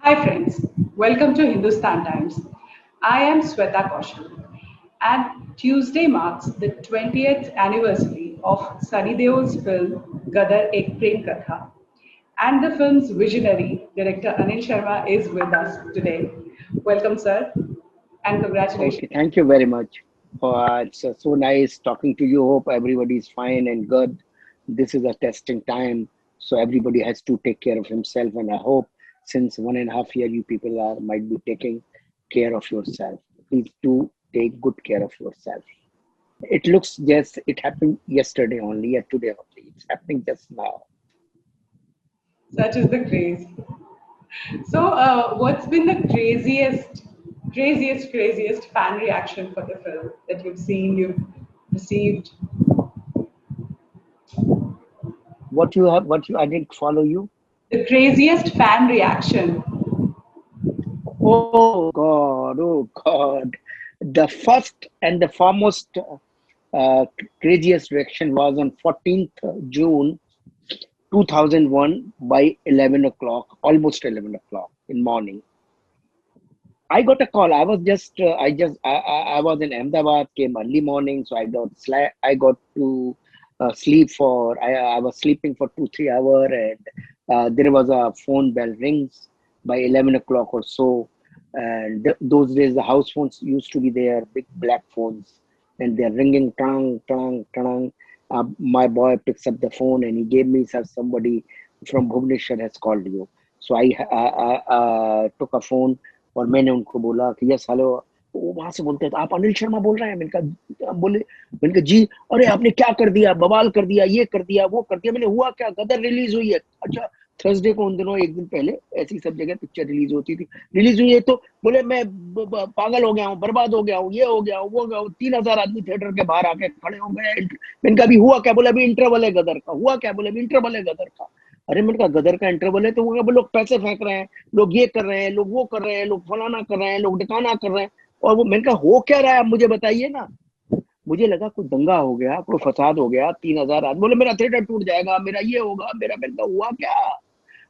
Hi friends, welcome to Hindustan Times. I am Sweta Kaushal and Tuesday marks the 20th anniversary of Sunny Deol's film Gadar Ek Prem Katha. And the film's visionary director Anil Sharma is with us today. Welcome sir and Okay, congratulations. thank you very much. It's so nice talking to you. Hope everybody's fine and good. This is a testing time, so everybody has to take care of himself. And I hope since 1.5 year you people are might be taking care of yourself. Please do take good care of yourself. It looks just it happened yesterday only, or today only. It's happening just now. Such is the craze. So, what's been the craziest fan reaction for the film that you've seen, you've received? What you I didn't follow you. The craziest fan reaction. Oh God. The first and the foremost craziest reaction was on 14th June 2001 by 11 o'clock, almost 11 o'clock in morning. I got a call. I was in Ahmedabad, came early morning, so I got to sleep for, I was sleeping for 2, 3 hours, and there was a phone bell rings by 11 o'clock or so. And those days, the house phones used to be there, big black phones, and they're ringing, tang, tang, tang. My boy picks up the phone and he gave me, "Sir, somebody from Bhubaneswar has called you." So I took a phone और मैंने उनको बोला कि yes hello. वो वहां से बोलते हैं तो आप अनिल शर्मा बोल रहे हैं। मैंने कहा बोले, मैंने कहा जी, अरे आपने क्या कर दिया, बवाल कर दिया, ये कर दिया, वो कर दिया। मैंने हुआ क्या, गदर रिलीज हुई है। अच्छा, थर्सडे को उन दिनों एक दिन पहले ऐसी सब जगह पिक्चर रिलीज होती थी, रिलीज हुई है। तो बोले मैं पागल हो गया हूँ, बर्बाद हो गया हूँ, ये हो गया हूँ, वो हो गया हूँ। 3,000 आदमी थिएटर के बाहर आके खड़े हो गए। मैंने कहा अभी हुआ क्या? बोले अभी इंटरवल है गदर का। हुआ क्या? बोले अभी इंटरवल है गदर का। अरे मैंने कहा गदर का इंटरवल है तो वो लोग पैसे फेंक रहे हैं, लोग ये कर रहे हैं, लोग वो कर रहे हैं, लोग फलाना कर रहे हैं, लोग ढिकाना कर रहे हैं। और वो मैंने कहा हो क्या रहा है, आप मुझे बताइए ना। मुझे लगा कोई दंगा हो गया, कोई फसाद हो गया। 3,000 आदमी बोले मेरा थिएटर टूट जाएगा, मेरा ये होगा, मेरा। मैंने कहा हुआ क्या?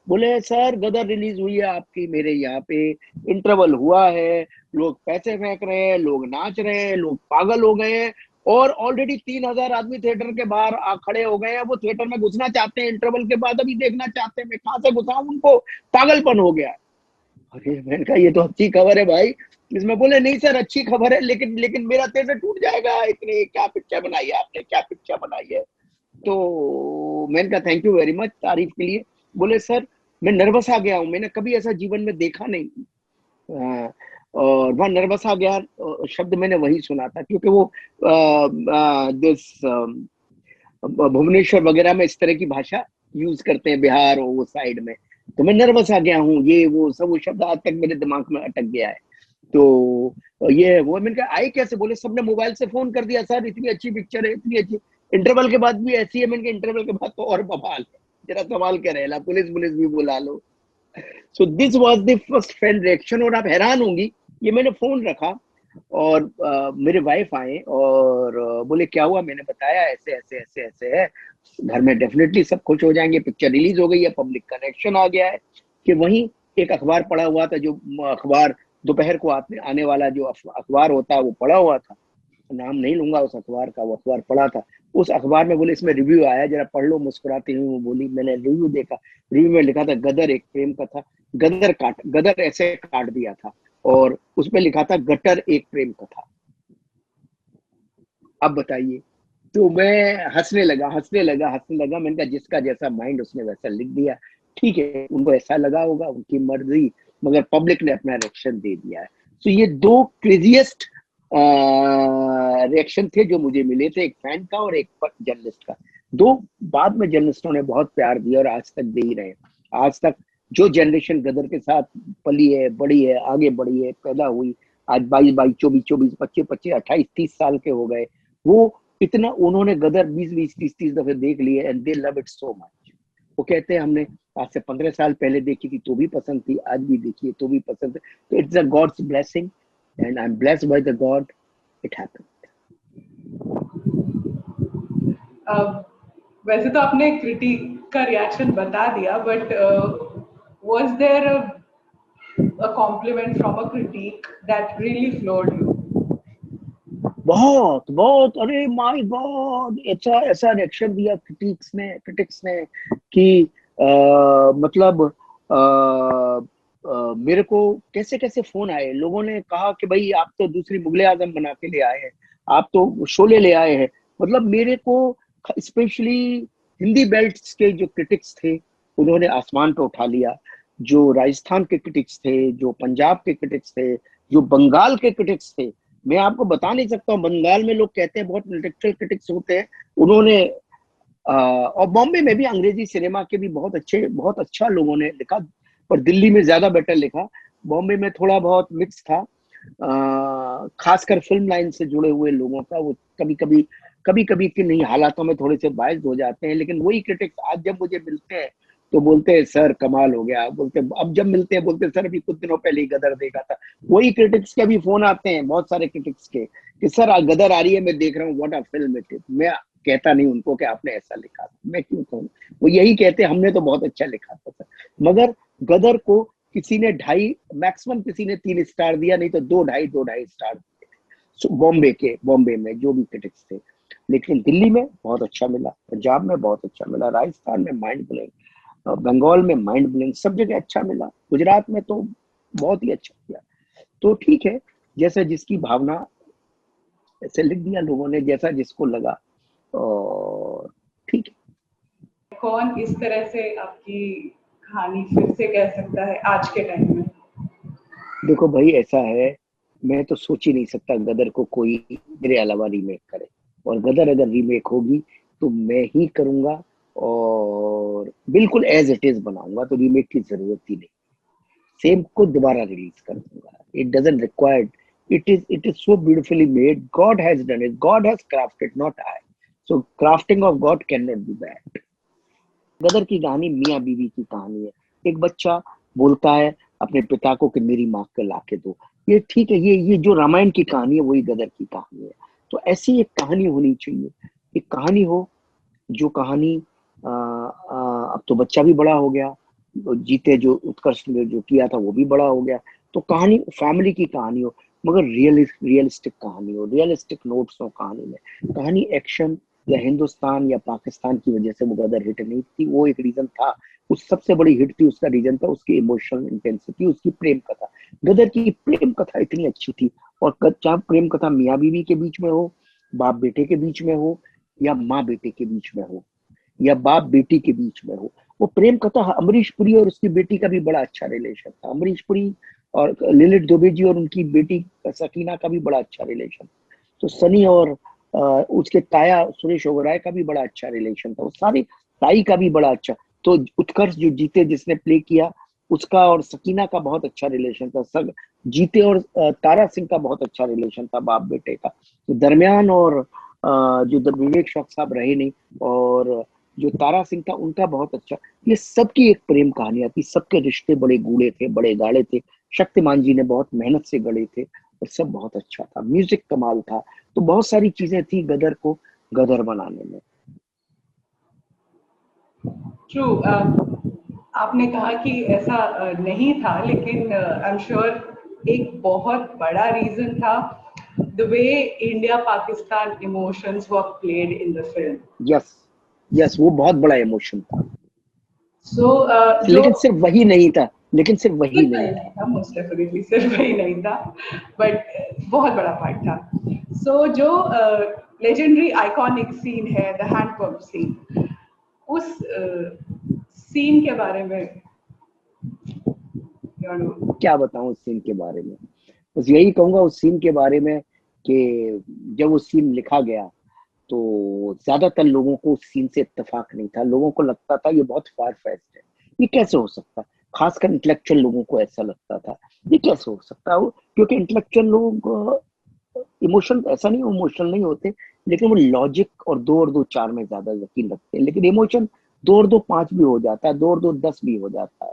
बोले सर गदर रिलीज हुई है आपकी, मेरे यहाँ पे इंटरवल हुआ है, लोग पैसे फेंक रहे हैं, लोग नाच रहे हैं, लोग पागल हो गए हैं, और ऑलरेडी 3,000 आदमी थिएटर के बाहर खड़े हो गए हैं। वो थिएटर में घुसना चाहते हैं, इंटरवल के बाद अभी देखना चाहते हैं। मैं कहाँ से घुसाऊं उनको, पागलपन हो गया। अरे मैंने कहा ये तो अच्छी खबर है भाई। इसमें बोले नहीं सर अच्छी खबर है, लेकिन लेकिन मेरा थिएटर टूट जाएगा। इतने क्या पिक्चर बनाई है आपने, क्या पिक्चर बनाई है। तो मैंने कहा थैंक यू वेरी मच तारीफ के लिए। बोले सर मैं नर्वस आ गया हूँ, मैंने कभी ऐसा जीवन में देखा नहीं। अ, और वह नर्वस आ गया शब्द मैंने वही सुना था, क्योंकि वो दिस भुवनेश्वर वगैरह में इस तरह की भाषा यूज करते हैं, बिहार और वो साइड में। तो मैं नर्वस आ गया हूँ, ये वो सब वो शब्द आज तक मेरे दिमाग में अटक गया है। तो ये वो मैंने कहा आई कैसे? बोले सबने मोबाइल से फोन कर दिया सर, इतनी अच्छी पिक्चर है, इतनी अच्छी, इंटरवल के बाद भी ऐसी है। मैंने कहा इंटरवल के बाद तो और बवाल है, जरा सवाल क्या रहेगा, पुलिस पुलिस भी बुला लो। So this was the first fan reaction. और आप हैरान होंगी, ये मैंने फोन रखा और मेरे वाइफ आए और बोले क्या हुआ। मैंने बताया ऐसे ऐसे ऐसे ऐसे है, घर में डेफिनेटली सब खुश हो जाएंगे, पिक्चर रिलीज हो गई है, पब्लिक कनेक्शन आ गया है। कि वहीं एक अखबार पड़ा हुआ था, जो अखबार दोपहर को आने वाला जो अखबार होता है वो पड़ा हुआ था। नाम नहीं लूंगा उस अखबार का, वो अखबार पड़ा था। उस अखबार में बोले इसमें रिव्यू आया, जरा पढ़ लो। मुस्कुराती हुई वो बोली, मैंने रिव्यू देखा। रिव्यू में लिखा था गदर एक प्रेम कथा, गदर ऐसे काट दिया था, और उसमें लिखा था गटर एक प्रेम कथा। अब बताइए। तो मैं हंसने लगा। मैंने कहा जिसका जैसा माइंड उसने वैसा लिख दिया, ठीक है, उनको ऐसा लगा होगा, उनकी मर्जी, मगर पब्लिक ने अपना रिएक्शन दे दिया है। तो ये दो क्रेजिएस्ट रिएक्शन थे जो मुझे मिले थे, एक फैन का और एक जर्नलिस्ट का। दो बाद में जर्नलिस्टों ने बहुत प्यार दिया और आज तक दे ही रहे हैं। आज तक जो जनरेशन गदर के साथ पली है, बड़ी है, आगे बढ़ी है, पैदा हुई, आज 22 22 24 24 25 25 28 30 साल के हो गए, वो इतना उन्होंने गदर 20 20 30 30 दफे देख लिए, and they love it so much. वो कहते हैं हमने आज से 15 साल पहले देखी थी तो भी पसंद थी, आज भी देखी है तो भी पसंद है। तो it's a god's blessing, and I am blessed by the god, it happened. वैसे तो आपने क्रिटिक का रिएक्शन बता दिया, but was there a compliment from a critique that really floored you? बहुत बहुत, अरे माय गॉड, ऐसा ऐसा रिएक्शन दिया क्रिटिक्स ने कि मतलब मेरे को कैसे कैसे फोन आए, लोगों ने कहा कि भाई आप तो दूसरी मुगले आजम बना के ले आए हैं, आप तो शोले ले आए हैं। मतलब मेरे को स्पेशली हिंदी बेल्ट्स के जो क्रिटिक्स थे उन्होंने आसमान पे उठा लिया। जो राजस्थान के क्रिटिक्स थे, जो पंजाब के क्रिटिक्स थे, जो बंगाल के क्रिटिक्स थे, मैं आपको बता नहीं सकता हूँ, बंगाल में लोग कहते हैं बहुत इंटेलेक्चुअल क्रिटिक्स होते हैं, उन्होंने और बॉम्बे में भी अंग्रेजी सिनेमा के भी बहुत अच्छा लोगों ने लिखा, पर दिल्ली में ज्यादा बेटर लिखा। बॉम्बे में थोड़ा बहुत मिक्स था, खासकर फिल्म लाइन से जुड़े हुए लोगों का वो कभी कभी कि नहीं हालातों में थोड़े से बायस्ड हो जाते हैं, लेकिन वही क्रिटिक्स आज जब मुझे मिलते हैं तो बोलते हैं सर कमाल हो गया, बोलते अब जब मिलते हैं बोलते सर अभी कुछ दिनों पहले ही गदर देखा था। वही क्रिटिक्स के भी फोन आते हैं बहुत सारे क्रिटिक्स के कि सर गदर आ रही है, मैं देख रहा हूँ, what a film it is. मैं कहता नहीं उनको कि आपने ऐसा लिखा था, मैं क्यों कहूँ, वो यही कहते हमने तो बहुत अच्छा लिखा था सर। मगर गदर को किसी ने 2.5, मैक्सिमम किसी ने 3 स्टार दिया, नहीं तो 2.5 स्टार दिए बॉम्बे में जो भी क्रिटिक्स थे। लेकिन दिल्ली में बहुत अच्छा मिला, पंजाब में बहुत अच्छा मिला, राजस्थान में माइंड ब्लोइंग, बंगाल में माइंड ब्लोइंग, सब जगह अच्छा मिला, गुजरात में तो बहुत ही अच्छा किया। तो ठीक है, जैसा जिसकी भावना, ऐसे लिख दिया लोगों ने जैसा जिसको लगा, और ठीक है। कौन इस तरह से आपकी कहानी फिर से कह सकता है आज के टाइम में? देखो भाई ऐसा है, मैं तो सोच ही नहीं सकता गदर को कोई मेरे अलावा रीमेक करे, और गदर अगर रीमेक होगी तो मैं ही करूंगा, और बिल्कुल एज इट इज बनाऊंगा, तो रीमेक की जरूरत ही नहीं, सेम को दोबारा रिलीज कर दूंगा। It doesn't required, it is so beautifully made, God has done it, God has crafted, not I, so crafting of God cannot be bad। गदर की कहानी मियाँ बीवी की कहानी है। एक बच्चा बोलता है अपने पिता को कि मेरी माँ को ला के दो, ये ठीक है, ये जो रामायण की कहानी है वही गदर की कहानी है। तो ऐसी एक कहानी होनी चाहिए, एक कहानी हो जो कहानी अब तो बच्चा भी बड़ा हो गया, जीते जो उत्कर्ष ने जो किया था वो भी बड़ा हो गया, तो कहानी फैमिली की कहानी हो, मगर रियलिस्टिक कहानी हो, रियलिस्टिक नोट्स हो कहानी में। कहानी एक्शन या हिंदुस्तान या पाकिस्तान की वजह से वो गदर हिट नहीं थी, वो एक रीजन था, उस सबसे बड़ी हिट थी, उसका रीजन था उसकी इमोशनल इंटेंसिटी, उसकी प्रेम कथा। गदर की प्रेम कथा इतनी अच्छी थी, और चाहे प्रेम कथा मियाँ बीवी के बीच में हो, बाप बेटे के बीच में हो, या माँ बेटे के बीच में हो, या बाप बेटी के बीच में हो, वो प्रेम कथा। अमरीश पुरी और उसकी बेटी का भी बड़ा अच्छा रिलेशन था, अमरीश पुरी और ललित दुबे जी और उनकी बेटी सकीना का भी बड़ा अच्छा रिलेशन। तो सनी और उसके ताया सुरेश ओबराय का भी बड़ा अच्छा रिलेशन था, वो सारी, ताई का भी बड़ा अच्छा। तो उत्कर्ष जो जीते जिसने प्ले किया, उसका और सकीना का बहुत अच्छा रिलेशन था, सब जीते और तारा सिंह का बहुत अच्छा रिलेशन था बाप बेटे का। तो दरमियान और जो विवेक शौक साहब रहे नहीं, और जो तारा सिंह था उनका बहुत अच्छा, ये सबकी एक प्रेम कहानियां थी, सबके रिश्ते बड़े गूढ़े थे, बड़े गाढ़े थे, शक्तिमान जी ने बहुत मेहनत से गढ़े थे, और सब बहुत अच्छा था, म्यूजिक कमाल था। तो बहुत सारी चीजें थी गदर को गदर बनाने में। ट्रू। आपने कहा कि ऐसा नहीं था, लेकिन आई एम श्योर एक बहुत बड़ा रीजन था the way India Pakistan emotions were played in the film. Yes yes, वो बहुत बड़ा इमोशन था। सो जो लेकिन सिर्फ वही नहीं था, लेकिन सिर्फ वही नहीं था। था, मोस्ट डेफिनेटली सिर्फ वही नहीं था, बट बहुत बड़ा पार्ट था। सो जो लेजेंडरी आइकॉनिक सीन है द हैंडपंप सीन, उस सीन के बारे में क्या बताऊं उस सीन के बारे में, बस यही कहूंगा उस सीन के बारे में कि जब वो सीन लिखा गया तो ज्यादातर लोगों को उस सीन से इत्तेफाक नहीं था, लोगों को लगता था ये बहुत फार फेच्ड है, ये कैसे हो सकता, खासकर इंटेलेक्चुअल लोगों को ऐसा लगता था, ये कैसे हो सकता है, क्योंकि इंटेलेक्चुअल लोग इमोशन, ऐसा नहीं इमोशनल नहीं होते, लेकिन वो लॉजिक और 2 4 में ज्यादा यकीन रखते हैं, लेकिन इमोशन 2 5 भी हो जाता है, 2 10 भी हो जाता है,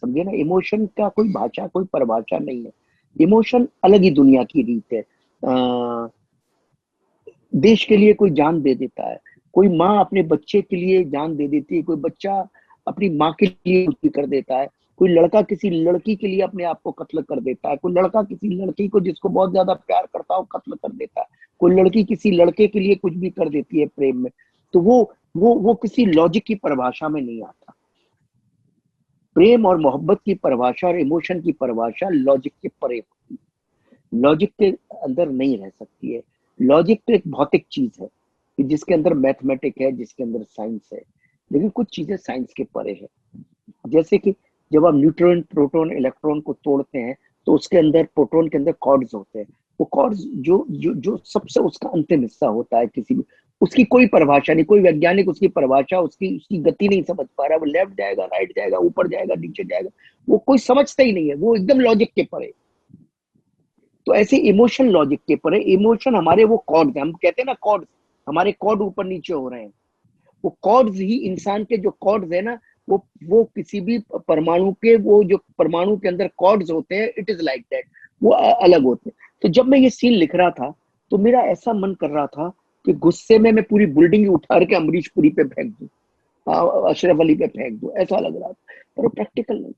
समझे ना। इमोशन का कोई भाषा, कोई परिभाषा नहीं है, इमोशन अलग ही दुनिया की रीत है। देश के लिए कोई जान दे देता है, कोई माँ अपने बच्चे के लिए जान दे देती है, कोई बच्चा अपनी माँ के लिए कुछ भी कर देता है, कोई लड़का किसी लड़की के लिए अपने आप को कत्ल कर देता है, कोई लड़का किसी लड़की को जिसको बहुत ज्यादा प्यार करता है कत्ल कर देता है, कोई लड़की किसी लड़के के लिए कुछ भी कर देती है प्रेम में, तो वो किसी लॉजिक की परिभाषा में नहीं आता। प्रेम और मोहब्बत की परिभाषा और इमोशन की परिभाषा लॉजिक के परे होती है, लॉजिक के अंदर नहीं रह सकती है। लॉजिक तो एक भौतिक चीज है कि जिसके अंदर मैथमेटिक है, जिसके अंदर साइंस है, लेकिन कुछ चीजें साइंस के परे है। जैसे कि जब आप न्यूट्रॉन, प्रोटॉन, इलेक्ट्रॉन को तोड़ते हैं तो उसके अंदर, प्रोटॉन के अंदर कॉर्ड्स होते हैं। वो कॉर्ड्स जो जो जो सबसे उसका अंतिम हिस्सा होता है, किसी भी उसकी कोई परिभाषा नहीं, कोई वैज्ञानिक उसकी परिभाषा, उसकी उसकी गति नहीं समझ पा रहा। वो लेफ्ट जाएगा, राइट जाएगा, ऊपर जाएगा, नीचे जाएगा, वो कोई समझता ही नहीं है, वो एकदम लॉजिक के परे। तो ऐसे इमोशन लॉजिक के परे, इमोशन हमारे वो कॉर्ड्स, हम कहते हैं ना कॉर्ड्स, हमारे कॉर्ड ऊपर नीचे हो रहे हैं, वो कॉर्ड्स ही इंसान के जो कॉर्ड्स है ना, वो किसी भी परमाणु के, वो जो परमाणु के अंदर कॉर्ड्स होते हैं, इट इज लाइक दैट, वो अलग होते हैं। तो जब मैं ये सीन लिख रहा था तो मेरा ऐसा मन कर रहा था कि गुस्से में मैं पूरी बिल्डिंग उठा के अमरीश पुरी पे फेंक दूं, अशरफ अली पे फेंक दूं, ऐसा लग रहा था। पर वो प्रैक्टिकल नहीं,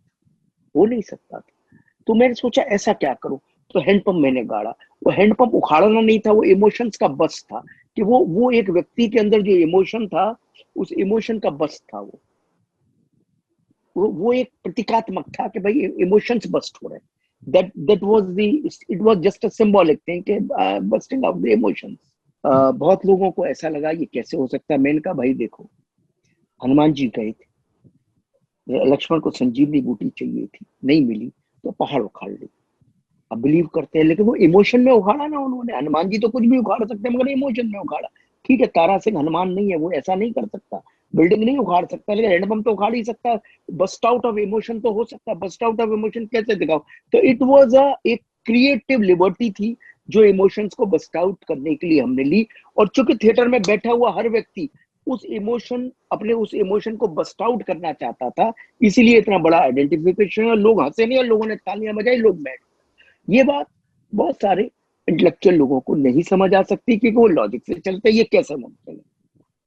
हो नहीं सकता था। तो मैंने सोचा ऐसा क्या करूं, तो हैंडपंप मैंने गाड़ा। वो हैंडपंप उखाड़ना नहीं था, वो इमोशंस का बस था, कि वो एक व्यक्ति के अंदर जो इमोशन था, उस इमोशन का बस था। वो एक प्रतीकात्मक था कि भाई इमोशंस बस्ट हो रहे हैं। that was the, it was just a symbolic thing कि busting of the emotions। बहुत लोगों को ऐसा लगा ये कैसे हो सकता है। मैंने कहा भाई देखो, हनुमान जी गए थे, लक्ष्मण को संजीवनी बूटी चाहिए थी, नहीं मिली तो पहाड़ उखाड़ ली। अब बिलीव करते हैं, लेकिन वो इमोशन में उखाड़ा ना उन्होंने। हनुमान जी तो कुछ भी उखाड़ सकते हैं, मगर इमोशन में उखाड़ा। ठीक है, तारा सिंह हनुमान नहीं है, वो ऐसा नहीं कर सकता, बिल्डिंग नहीं उखाड़ सकता, लेकिन हैंडपंप तो उखाड़ ही सकता है। बस्ट आउट ऑफ इमोशन तो हो सकता है। बस्ट आउट ऑफ इमोशन कैसे दिखाओ? तो इट वाज एक क्रिएटिव लिबर्टी थी जो इमोशंस को बस्ट आउट करने के लिए हमने ली। और चूंकि थिएटर में बैठा हुआ हर व्यक्ति उस इमोशन को बस्ट आउट करना चाहता था, इसीलिए इतना बड़ा आइडेंटिफिकेशन है। लोग हंसे नहीं और लोगों ने तालियां बजाई, लोग बैठ। ये बात बहुत सारे इंटेलेक्चुअल लोगों को नहीं समझ आ सकती, क्योंकि वो लॉजिक से चलते, ये कैसे मुमकिन है?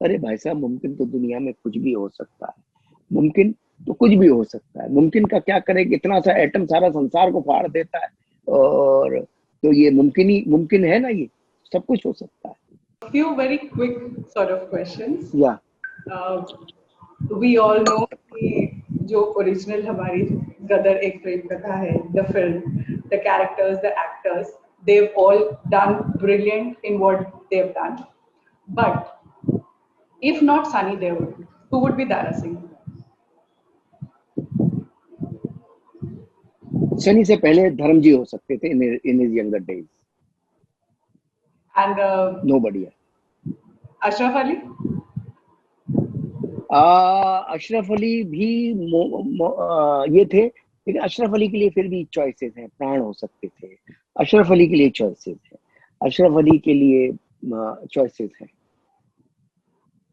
अरे भाई साहब, मुमकिन तो दुनिया में कुछ भी हो सकता है। मुमकिन तो कुछ भी हो सकता है। मुमकिन का क्या करे, इतना सा एटम सारा संसार को फाड़ देता है, और तो ये मुमकिन है ना, ये सब कुछ हो सकता है। Few very quick sort of questions. या We all know कि जो ओरिजिनल हमारी गदर एक प्रेम कथा है, the film, the characters, the actors, they've all done brilliant in what they've done. But if not Sunny Deol, who would be Dara Singh? Sunny से पहले धर्मजी हो सकते थे in his younger days. And nobody है। Ashraf Ali? अशरफ अली भी ये थे, लेकिन अशरफ अली के लिए फिर भी चॉइसेस हैं। प्राण हो सकते थे, अशरफ अली के लिए चॉइसेस हैं, अशरफ अली के लिए चॉइसेस हैं।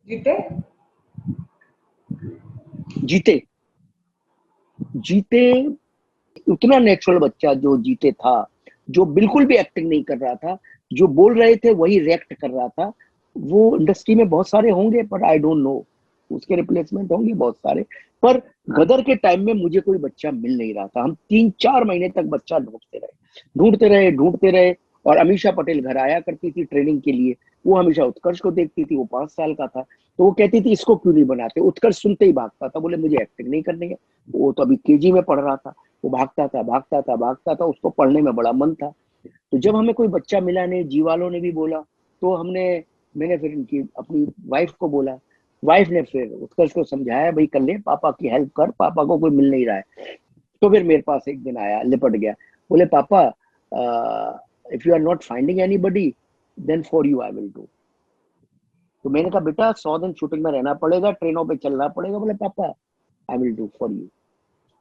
जीते जीते जीते उतना नेचुरल बच्चा जो जीते था, जो बिल्कुल भी एक्टिंग नहीं कर रहा था, जो बोल रहे थे वही रिएक्ट कर रहा था, वो इंडस्ट्री में बहुत सारे होंगे, पर आई डोंट नो, उसके रिप्लेसमेंट होंगे बहुत सारे। पर गदर के टाइम में मुझे कोई बच्चा मिल नहीं रहा था। हम 3-4 महीने तक बच्चा ढूंढते रहे। और अमीषा पटेल घर आया करती थी ट्रेनिंग के लिए। वो हमेशा उत्कर्ष को देखती थी, वो 5 साल का था, तो वो कहती थी इसको क्यों नहीं बनाते। उत्कर्ष सुनते ही भागता था, बोले मुझे एक्टिंग नहीं करनी है। वो तो अभी केजी में पढ़ रहा था। वो भागता था, उसको पढ़ने में बड़ा मन था। तो जब हमें कोई बच्चा मिला नहीं, जी वालों ने भी बोला, तो मैंने फिर इनकी अपनी वाइफ को बोला। वाइफ ने फिर उत्कर्ष को समझाया, भाई कर ले, पापा की हेल्प कर, पापा को कोई मिल नहीं रहा है। तो फिर मेरे पास एक दिन आया, लिपट गया, बोले पापा if you are not finding anybody then for you I will do. तो मैंने कहा बेटा 100 दिन शूटिंग में रहना पड़ेगा, ट्रेनों पे चलना पड़ेगा। बोले पापा आई विल डू फॉर यू।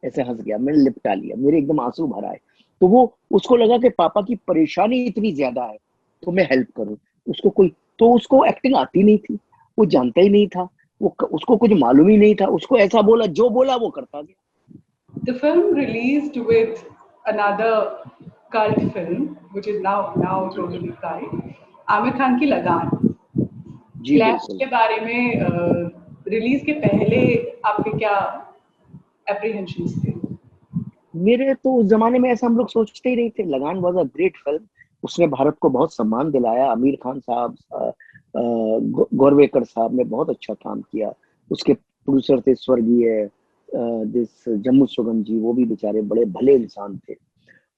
ऐसे हंस गया, मैंने लिपटा लिया, मेरे एकदम आंसू भरा है। तो वो उसको लगा कि पापा की परेशानी इतनी ज्यादा है तो मैं हेल्प करूं। उसको एक्टिंग आती नहीं थी, वो जानता ही नहीं था, उसको कुछ मालूम ही नहीं था। उसको ऐसा बोला, जो बोला वो करता गया। The film released with another cult film, which is now totally cult, Aamir Khan की लगान। जी क्लैश बिल्कुल। के बारे में रिलीज के पहले आपके क्या एप्रीहेंशंस थे? मेरे तो उस जमाने में ऐसा हम लोग सोचते ही नहीं थे। लगान वॉज अ ग्रेट फिल्म, उसने भारत को बहुत सम्मान दिलाया। आमिर खान साहब, गोरवेकर साहब ने बहुत अच्छा काम किया। उसके प्रोड्यूसर थे स्वर्गीय दिस जम्मू सुगम जी, वो भी बेचारे बड़े भले इंसान थे।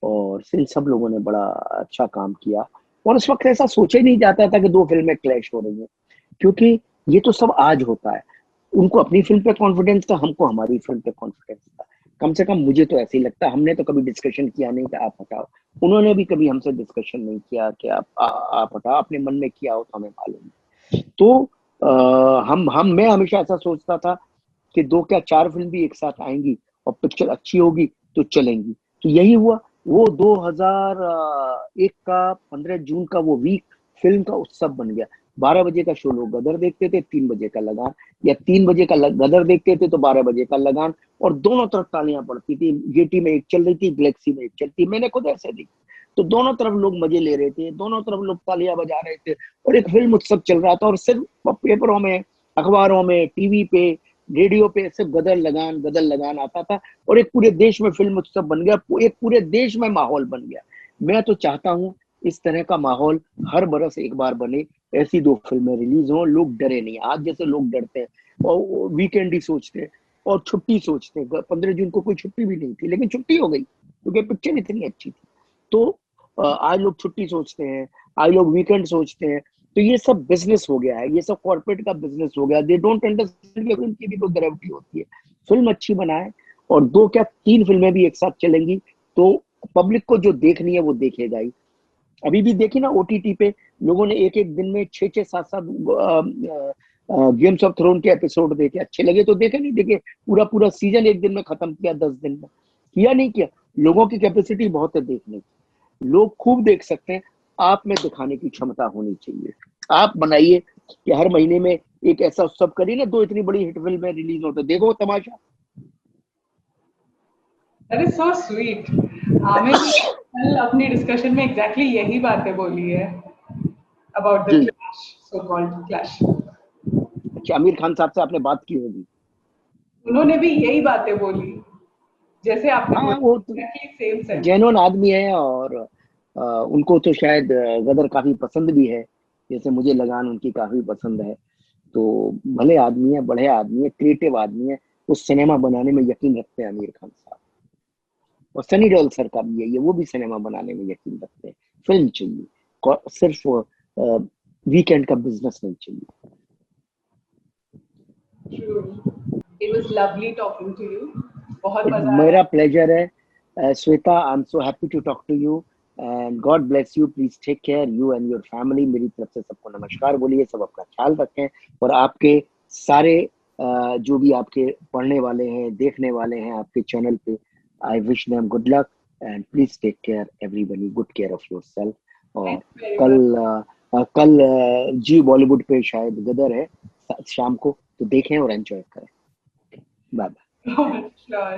और इन सब लोगों ने बड़ा अच्छा काम किया। और उस वक्त ऐसा सोचा ही नहीं जाता था कि दो फिल्में क्लैश हो रही हैं, क्योंकि ये तो सब आज होता है। उनको अपनी फिल्म पे कॉन्फिडेंस था, हमको हमारी फिल्म पे कॉन्फिडेंस था। कम से कम मुझे तो ऐसे ही लगता है। हमने तो कभी डिस्कशन किया नहीं कि आप हटाओ, उन्होंने भी कभी हमसे डिस्कशन नहीं किया कि आप हटाओ, अपने मन में किया हो तो हमें मालूम है। तो हम मैं हमेशा ऐसा सोचता था कि दो क्या चार फिल्म भी एक साथ आएंगी और पिक्चर अच्छी होगी तो चलेंगी। तो यही हुआ। वो 2001 का 15 जून का वो वीक फिल्म का उत्सव बन गया। 12 बजे का शो लोग गदर देखते थे, 3 बजे का लगान, या 3 बजे का गदर देखते थे तो 12 बजे का लगान। और दोनों तरफ तालियां पड़ती थी। गेटी में एक चल रही थी, गैलेक्सी में एक चलती, मैंने खुद ऐसे देखी। तो दोनों तरफ लोग मजे ले रहे थे, दोनों तरफ लोग तालियां बजा रहे थे, और एक फिल्म उत्सव चल रहा था। और सिर्फ पेपरों में, अखबारों में, टीवी पे, रेडियो पे सिर्फ गदर लगान आता था। और एक पूरे देश में फिल्म उत्सव बन गया, एक पूरे देश में माहौल बन गया। मैं तो चाहता हूँ इस तरह का माहौल हर बरस एक बार बने, ऐसी दो फिल्में रिलीज हों, लोग डरे नहीं। आज जैसे लोग डरते हैं और वीकेंड ही सोचते हैं और छुट्टी सोचते हैं। 15 जून को कोई छुट्टी भी नहीं थी, लेकिन छुट्टी हो गई क्योंकि पिक्चर इतनी अच्छी थी। तो आज लोग छुट्टी सोचते हैं, आज लोग वीकेंड सोचते हैं। तो ये सब बिजनेस हो गया है, ये सब कॉर्पोरेट का बिजनेस हो गया। दे डोंट अंडरस्टैंड कि फिल्म की भी कोई ग्रेविटी होती है। फिल्म अच्छी बनाए, और दो क्या तीन फिल्में भी एक साथ चलेंगी तो पब्लिक को जो देखनी है वो देखेगा ही। अभी भी देखी ना ओटीटी पे, लोगों ने एक एक दिन में 6-6, 7-7 गेम्स ऑफ थ्रोन के एपिसोड देखे। अच्छे लगे तो देखे, नहीं देखे पूरा पूरा सीजन एक दिन में खत्म किया, 10 दिन में किया, नहीं किया। लोगों की कैपेसिटी बहुत है देखने की, लोग खूब देख सकते हैं। आप में दिखाने की क्षमता होनी चाहिए। आप बनाइए कि हर महीने में एक ऐसा उत्सव करिए ना, दो इतनी बड़ी हिट फिल्में रिलीज हो तो देखो तमाशा। That is so sweet. Aamir कल अपनी डिस्कशन में एग्जैक्टली यही बातें बोली है अबाउट द जी। Clash, so called clash. अच्छा, आमिर खान साहब से आपने बात की होगी। उन्होंने भी यही बातें बोली जैसे आपने हाँ, बोली, वो तो एग्जैक्टली सेम सेंस। जेन्युइन आदमी है। और उनको तो शायद गदर काफी पसंद भी है, जैसे मुझे लगान उनकी काफी पसंद है। तो भले आदमी है, बड़े आदमी है, क्रिएटिव आदमी है। उस सिनेमा बनाने में यकीन रखते हैं आमिर खान साहब। और सनी देओल सर का भी है ये, वो भी सिनेमा बनाने में यकीन रखते हैं। फिल्म चाहिए, सिर्फ वीकेंड का बिजनेस नहीं चाहिए। True. It was lovely talking to you. बहुत मजा आया। मेरा प्लेजर है Shweta. I am so happy to talk to you, and god bless you. Please take care, you and your family. मेरी तरफ से सबको नमस्कार बोलिए, सब अपना ख्याल रखें। और आपके सारे जो भी आपके पढ़ने वाले हैं, देखने वाले हैं आपके चैनल पे, I wish them good luck. And please take care everybody, good care of yourself. और थैंक यू वेरी कल मच। कल जी बॉलीवुड पे शायद गदर है शाम को, तो देखें और एंजॉय करें। Bye bye. श्योर।